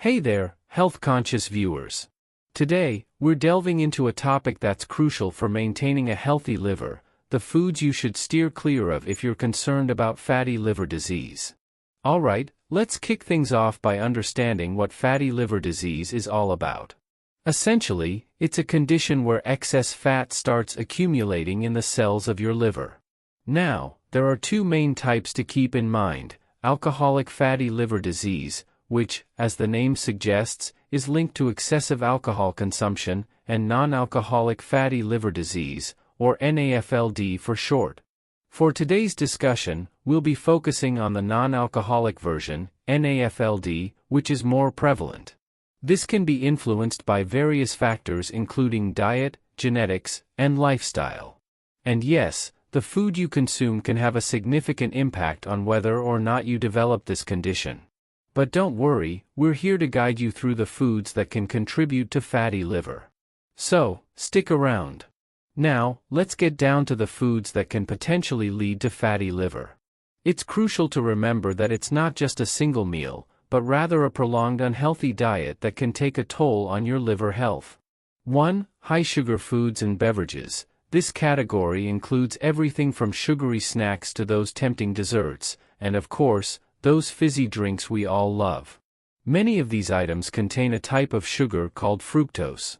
Hey there, health-conscious viewers. Today, we're delving into a topic that's crucial for maintaining a healthy liver, the foods you should steer clear of if you're concerned about fatty liver disease. Alright, let's kick things off by understanding what fatty liver disease is all about. Essentially, it's a condition where excess fat starts accumulating in the cells of your liver. Now, there are two main types to keep in mind: alcoholic fatty liver disease, which, as the name suggests, is linked to excessive alcohol consumption, and non-alcoholic fatty liver disease, or NAFLD for short. For today's discussion, we'll be focusing on the non-alcoholic version, NAFLD, which is more prevalent. This can be influenced by various factors including diet, genetics, and lifestyle. And yes, the food you consume can have a significant impact on whether or not you develop this condition. But don't worry, we're here to guide you through the foods that can contribute to fatty liver. So, stick around. Now, let's get down to the foods that can potentially lead to fatty liver. It's crucial to remember that it's not just a single meal, but rather a prolonged unhealthy diet that can take a toll on your liver health. 1. High-sugar foods and beverages. This category includes everything from sugary snacks to those tempting desserts, and of course, those fizzy drinks we all love. Many of these items contain a type of sugar called fructose.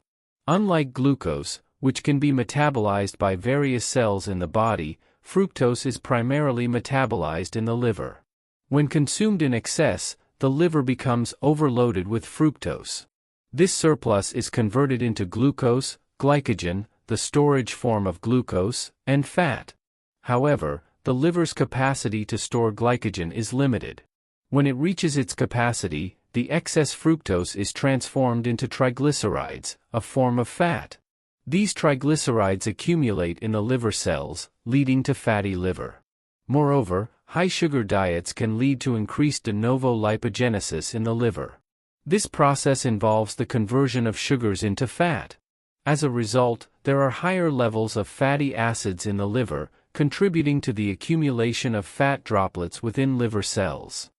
Unlike glucose, which can be metabolized by various cells in the body, fructose is primarily metabolized in the liver. When consumed in excess, the liver becomes overloaded with fructose. This surplus is converted into glucose, glycogen, the storage form of glucose, and fat. However, the liver's capacity to store glycogen is limited. When it reaches its capacity, the excess fructose is transformed into triglycerides, a form of fat. These triglycerides accumulate in the liver cells, leading to fatty liver. Moreover, high-sugar diets can lead to increased de novo lipogenesis in the liver. This process involves the conversion of sugars into fat. As a result, there are higher levels of fatty acids in the liver, contributing to the accumulation of fat droplets within liver cells.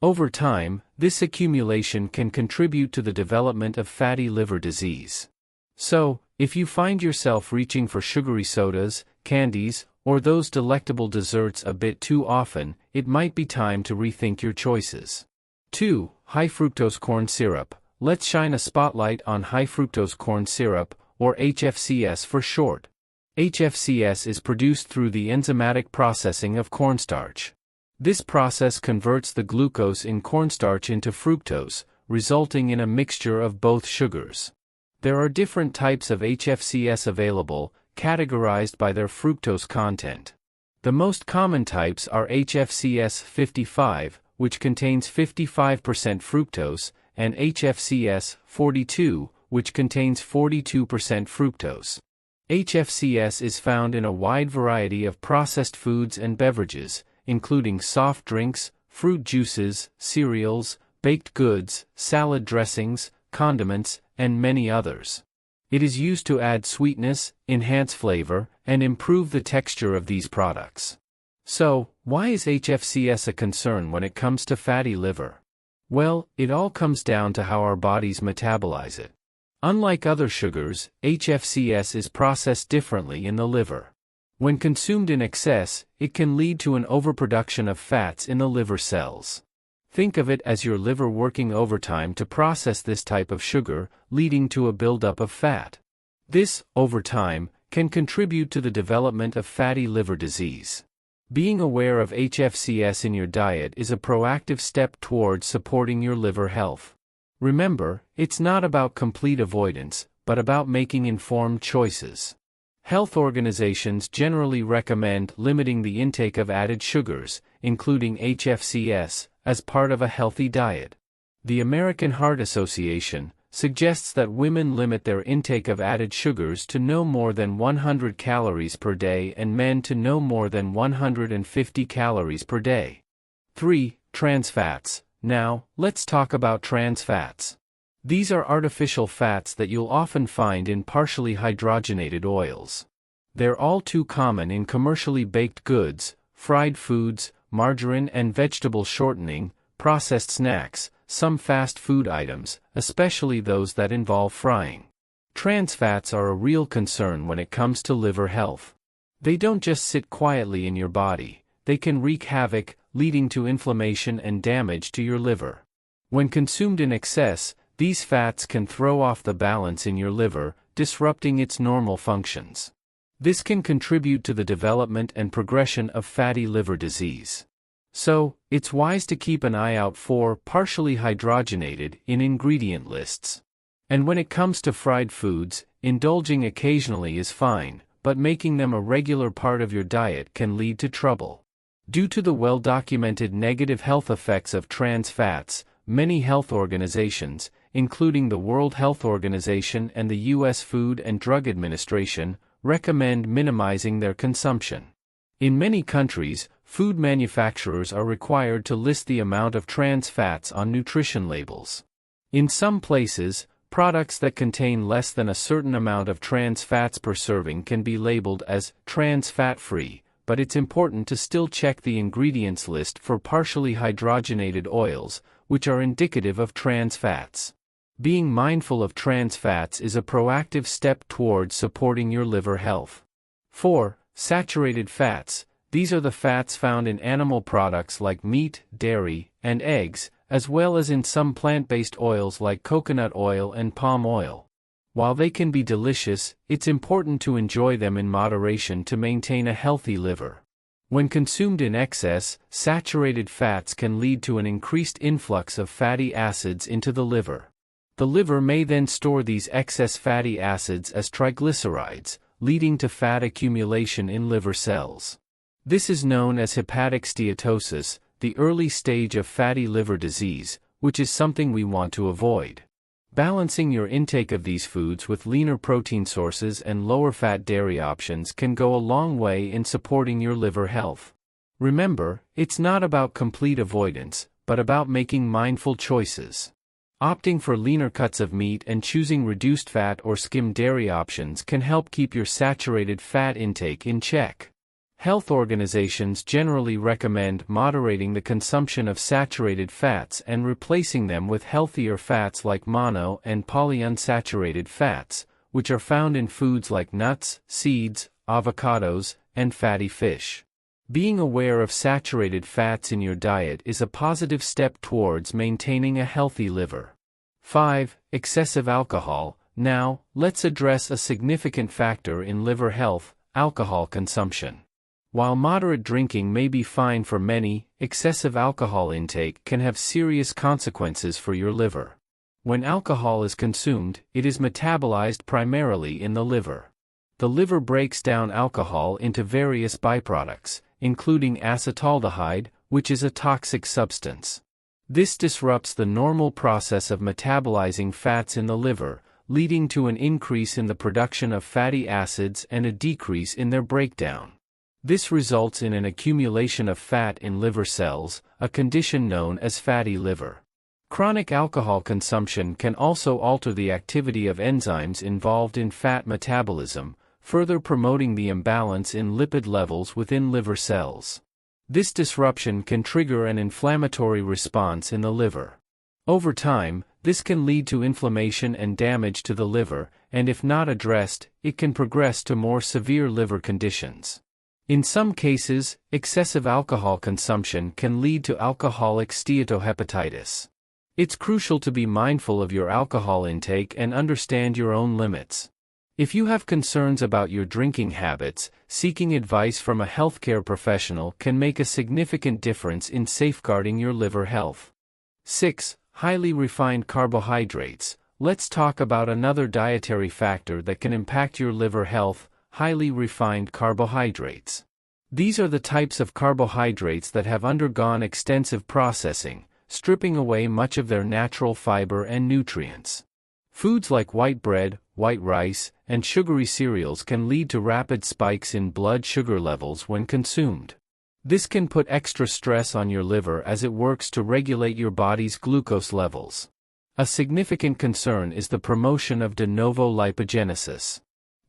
Over time, this accumulation can contribute to the development of fatty liver disease. So, if you find yourself reaching for sugary sodas, candies, or those delectable desserts a bit too often, it might be time to rethink your choices. 2. High fructose corn syrup. Let's shine a spotlight on high fructose corn syrup, or HFCS for short. HFCS is produced through the enzymatic processing of cornstarch. This process converts the glucose in cornstarch into fructose, resulting in a mixture of both sugars. There are different types of HFCS available, categorized by their fructose content. The most common types are HFCS 55, which contains 55% fructose, and HFCS 42, which contains 42% fructose. HFCS is found in a wide variety of processed foods and beverages, including soft drinks, fruit juices, cereals, baked goods, salad dressings, condiments, and many others. It is used to add sweetness, enhance flavor, and improve the texture of these products. So, why is HFCS a concern when it comes to fatty liver? Well, it all comes down to how our bodies metabolize it. Unlike other sugars, HFCS is processed differently in the liver. When consumed in excess, it can lead to an overproduction of fats in the liver cells. Think of it as your liver working overtime to process this type of sugar, leading to a buildup of fat. This, over time, can contribute to the development of fatty liver disease. Being aware of HFCS in your diet is a proactive step towards supporting your liver health. Remember, it's not about complete avoidance, but about making informed choices. Health organizations generally recommend limiting the intake of added sugars, including HFCS, as part of a healthy diet. The American Heart Association suggests that women limit their intake of added sugars to no more than 100 calories per day and men to no more than 150 calories per day. 3. Trans fats. Now, let's talk about trans fats. These are artificial fats that you'll often find in partially hydrogenated oils. They're all too common in commercially baked goods, fried foods, margarine and vegetable shortening, processed snacks, some fast food items, especially those that involve frying. Trans fats are a real concern when it comes to liver health. They don't just sit quietly in your body, they can wreak havoc, leading to inflammation and damage to your liver. When consumed in excess, these fats can throw off the balance in your liver, disrupting its normal functions. This can contribute to the development and progression of fatty liver disease. So, it's wise to keep an eye out for partially hydrogenated in ingredient lists. And when it comes to fried foods, indulging occasionally is fine, but making them a regular part of your diet can lead to trouble. Due to the well-documented negative health effects of trans fats, many health organizations, including the World Health Organization and the U.S. Food and Drug Administration, recommend minimizing their consumption. In many countries, food manufacturers are required to list the amount of trans fats on nutrition labels. In some places, products that contain less than a certain amount of trans fats per serving can be labeled as trans fat-free, but it's important to still check the ingredients list for partially hydrogenated oils, which are indicative of trans fats. Being mindful of trans fats is a proactive step towards supporting your liver health. 4. Saturated fats. These are the fats found in animal products like meat, dairy, and eggs, as well as in some plant-based oils like coconut oil and palm oil. While they can be delicious, it's important to enjoy them in moderation to maintain a healthy liver. When consumed in excess, saturated fats can lead to an increased influx of fatty acids into the liver. The liver may then store these excess fatty acids as triglycerides, leading to fat accumulation in liver cells. This is known as hepatic steatosis, the early stage of fatty liver disease, which is something we want to avoid. Balancing your intake of these foods with leaner protein sources and lower-fat dairy options can go a long way in supporting your liver health. Remember, it's not about complete avoidance, but about making mindful choices. Opting for leaner cuts of meat and choosing reduced fat or skim dairy options can help keep your saturated fat intake in check. Health organizations generally recommend moderating the consumption of saturated fats and replacing them with healthier fats like mono and polyunsaturated fats, which are found in foods like nuts, seeds, avocados, and fatty fish. Being aware of saturated fats in your diet is a positive step towards maintaining a healthy liver. 5. Excessive alcohol. Now, let's address a significant factor in liver health: alcohol consumption. While moderate drinking may be fine for many, excessive alcohol intake can have serious consequences for your liver. When alcohol is consumed, it is metabolized primarily in the liver. The liver breaks down alcohol into various byproducts, including acetaldehyde, which is a toxic substance. This disrupts the normal process of metabolizing fats in the liver, leading to an increase in the production of fatty acids and a decrease in their breakdown. This results in an accumulation of fat in liver cells, a condition known as fatty liver. Chronic alcohol consumption can also alter the activity of enzymes involved in fat metabolism, further promoting the imbalance in lipid levels within liver cells. This disruption can trigger an inflammatory response in the liver. Over time, this can lead to inflammation and damage to the liver, and if not addressed, it can progress to more severe liver conditions. In some cases, excessive alcohol consumption can lead to alcoholic steatohepatitis. It's crucial to be mindful of your alcohol intake and understand your own limits. If you have concerns about your drinking habits, seeking advice from a healthcare professional can make a significant difference in safeguarding your liver health. 6. Highly refined carbohydrates. Let's talk about another dietary factor that can impact your liver health: highly refined carbohydrates. These are the types of carbohydrates that have undergone extensive processing, stripping away much of their natural fiber and nutrients. Foods like white bread, white rice, and sugary cereals can lead to rapid spikes in blood sugar levels when consumed. This can put extra stress on your liver as it works to regulate your body's glucose levels. A significant concern is the promotion of de novo lipogenesis.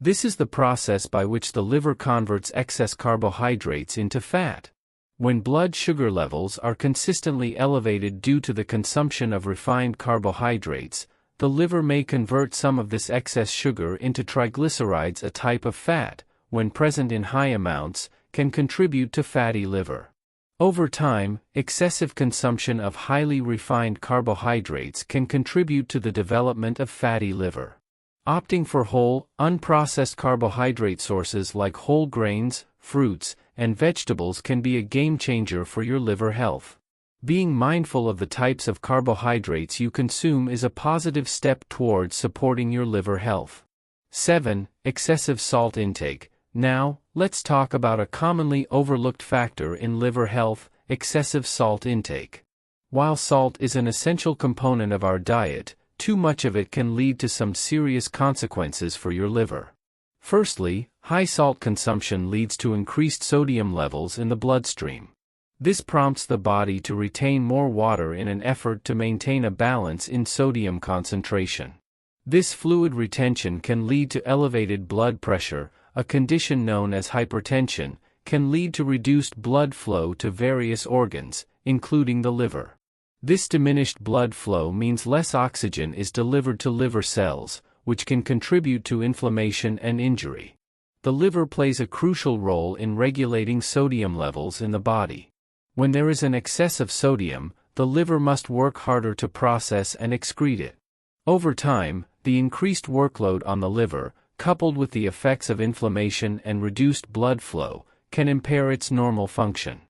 This is the process by which the liver converts excess carbohydrates into fat. When blood sugar levels are consistently elevated due to the consumption of refined carbohydrates, the liver may convert some of this excess sugar into triglycerides, a type of fat, when present in high amounts, can contribute to fatty liver. Over time, excessive consumption of highly refined carbohydrates can contribute to the development of fatty liver. Opting for whole, unprocessed carbohydrate sources like whole grains, fruits, and vegetables can be a game changer for your liver health. Being mindful of the types of carbohydrates you consume is a positive step towards supporting your liver health. 7. Excessive salt intake. Now, let's talk about a commonly overlooked factor in liver health: excessive salt intake. While salt is an essential component of our diet, too much of it can lead to some serious consequences for your liver. Firstly, high salt consumption leads to increased sodium levels in the bloodstream. This prompts the body to retain more water in an effort to maintain a balance in sodium concentration. This fluid retention can lead to elevated blood pressure. A condition known as hypertension can lead to reduced blood flow to various organs, including the liver. This diminished blood flow means less oxygen is delivered to liver cells, which can contribute to inflammation and injury. The liver plays a crucial role in regulating sodium levels in the body. When there is an excess of sodium, the liver must work harder to process and excrete it. Over time, the increased workload on the liver, coupled with the effects of inflammation and reduced blood flow, can impair its normal function.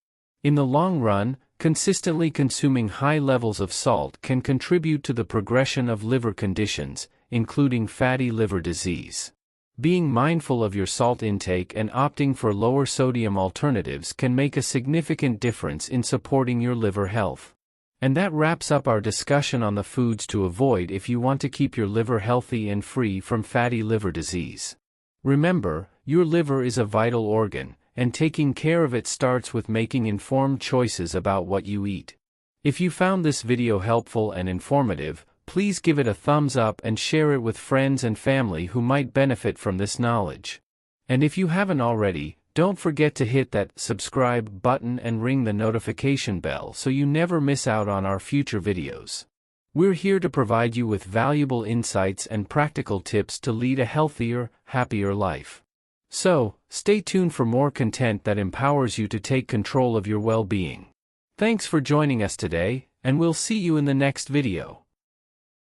In the long run, consistently consuming high levels of salt can contribute to the progression of liver conditions, including fatty liver disease. Being mindful of your salt intake and opting for lower sodium alternatives can make a significant difference in supporting your liver health. And that wraps up our discussion on the foods to avoid if you want to keep your liver healthy and free from fatty liver disease. Remember, your liver is a vital organ, and taking care of it starts with making informed choices about what you eat. If you found this video helpful and informative, please give it a thumbs up and share it with friends and family who might benefit from this knowledge. And if you haven't already, don't forget to hit that subscribe button and ring the notification bell so you never miss out on our future videos. We're here to provide you with valuable insights and practical tips to lead a healthier, happier life. So, stay tuned for more content that empowers you to take control of your well-being. Thanks for joining us today, and we'll see you in the next video.